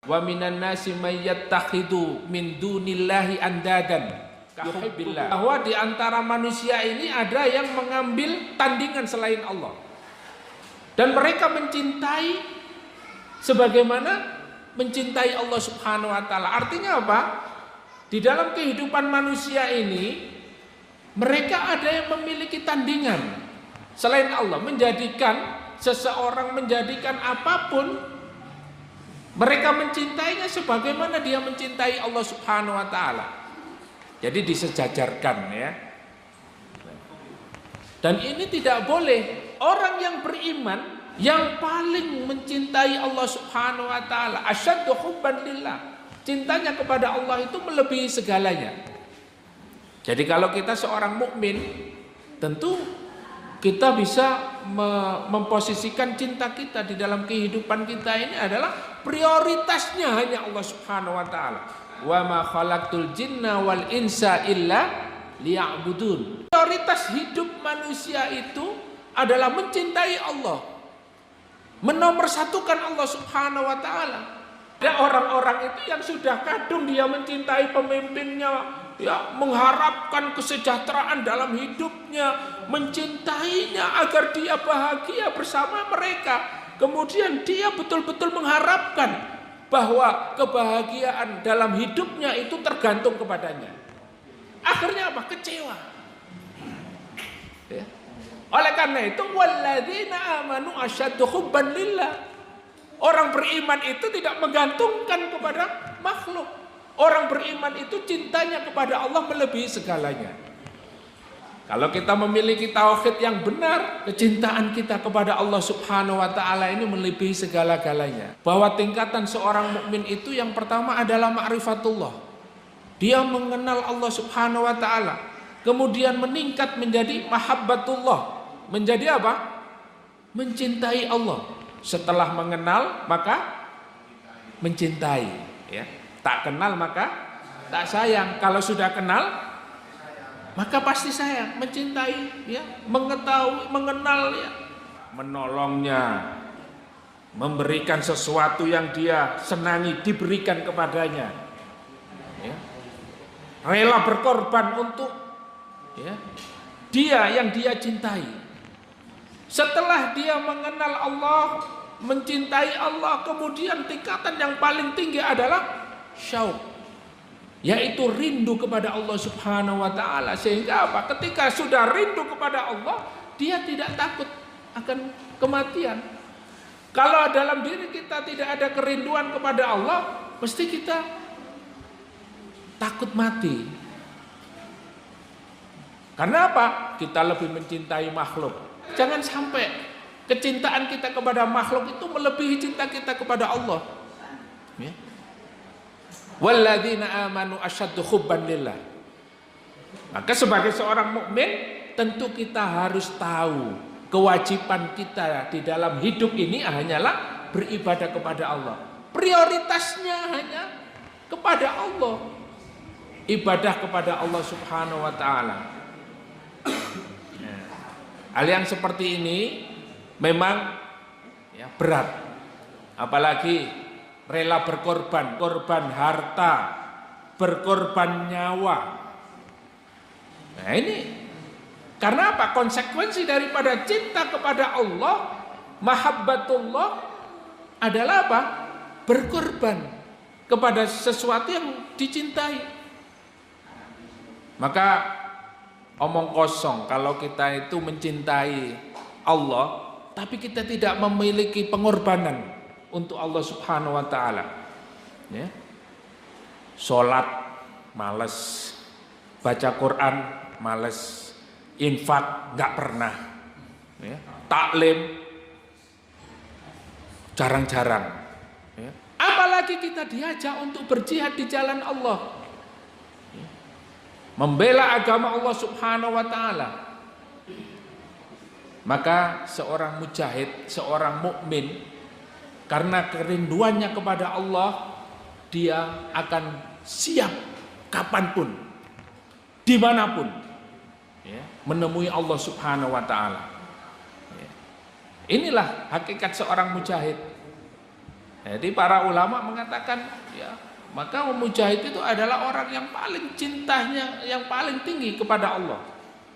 Wa minan nasi may yattakhidu min dunillahi andadan kahubbillah. Bahwa di antara manusia ini ada yang mengambil tandingan selain Allah. Dan mereka mencintai sebagaimana mencintai Allah Subhanahu wa taala. Artinya apa? Di dalam kehidupan manusia ini mereka ada yang memiliki tandingan selain Allah, menjadikan seseorang, menjadikan apapun, mereka mencintainya sebagaimana dia mencintai Allah Subhanahu wa taala. Jadi disejajarkan ya. Dan ini tidak boleh. Orang yang beriman yang paling mencintai Allah Subhanahu wa taala, asyaddu hubban lillah. Cintanya kepada Allah itu melebihi segalanya. Jadi kalau kita seorang mukmin, tentu kita bisa memposisikan cinta kita di dalam kehidupan kita ini adalah prioritasnya hanya Allah Subhanahu wa taala. Wa ma khalaqtul jinna wal insa illa liya'budun. Prioritas hidup manusia itu adalah mencintai Allah, menomorsatukan Allah Subhanahu wa taala. Ada orang-orang itu yang sudah kadung dia mencintai pemimpinnya, ya, mengharapkan kesejahteraan dalam hidupnya, mencintainya agar dia bahagia bersama mereka. Kemudian dia betul-betul mengharapkan bahwa kebahagiaan dalam hidupnya itu tergantung kepadanya. Akhirnya apa? Kecewa. Ya. Oleh karena itu, walladzina amanu asyaddu hubban lillah. Orang beriman itu tidak menggantungkan kepada makhluk. Orang beriman itu cintanya kepada Allah melebihi segalanya. Kalau kita memiliki tauhid yang benar, kecintaan kita kepada Allah Subhanahu wa taala ini melebihi segala-galanya. Bahwa tingkatan seorang mukmin itu yang pertama adalah ma'rifatullah. Dia mengenal Allah Subhanahu wa taala. Kemudian meningkat menjadi mahabbatullah. Menjadi apa? Mencintai Allah. Setelah mengenal maka mencintai, ya. Tak kenal maka tak sayang. Kalau sudah kenal maka pasti sayang, mencintai, ya, mengetahui, mengenal, ya, menolongnya, memberikan sesuatu yang dia senangi diberikan kepadanya, ya. Rela berkorban untuk, ya, dia yang dia cintai. Setelah dia mengenal Allah, mencintai Allah, kemudian tingkatan yang paling tinggi adalah syauq, yaitu rindu kepada Allah Subhanahu wa taala. Sehingga apa? Ketika sudah rindu kepada Allah, dia tidak takut akan kematian. Kalau dalam diri kita tidak ada kerinduan kepada Allah, mesti kita takut mati. Karena apa? Kita lebih mencintai makhluk. Jangan sampai kecintaan kita kepada makhluk itu melebihi cinta kita kepada Allah. Ya. Walladzina amanu asyaddu hubban lillah. Maka sebagai seorang mukmin tentu kita harus tahu kewajiban kita di dalam hidup ini hanyalah beribadah kepada Allah. Prioritasnya hanya kepada Allah. Ibadah kepada Allah Subhanahu wa taala. Hal yang seperti ini memang, ya, berat. Apalagi rela berkorban, korban harta, berkorban nyawa. Nah ini karena apa? Konsekuensi daripada cinta kepada Allah, mahabbatullah adalah apa? Berkorban kepada sesuatu yang dicintai. Maka omong kosong kalau kita itu mencintai Allah, tapi kita tidak memiliki pengorbanan untuk Allah Subhanahu wa taala. Ya. Salat males, baca Quran males, infak nggak pernah, ya. Taklim jarang-jarang. Ya. Apalagi kita diajak untuk berjihad di jalan Allah. Membela agama Allah Subhanahu wa taala. Maka seorang mujahid, seorang mukmin, karena kerinduannya kepada Allah, dia akan siap kapanpun, dimanapun, ya, menemui Allah Subhanahu wa taala. Ya. Inilah hakikat seorang mujahid. Jadi para ulama mengatakan ya, maka mujahid itu adalah orang yang paling cintanya yang paling tinggi kepada Allah.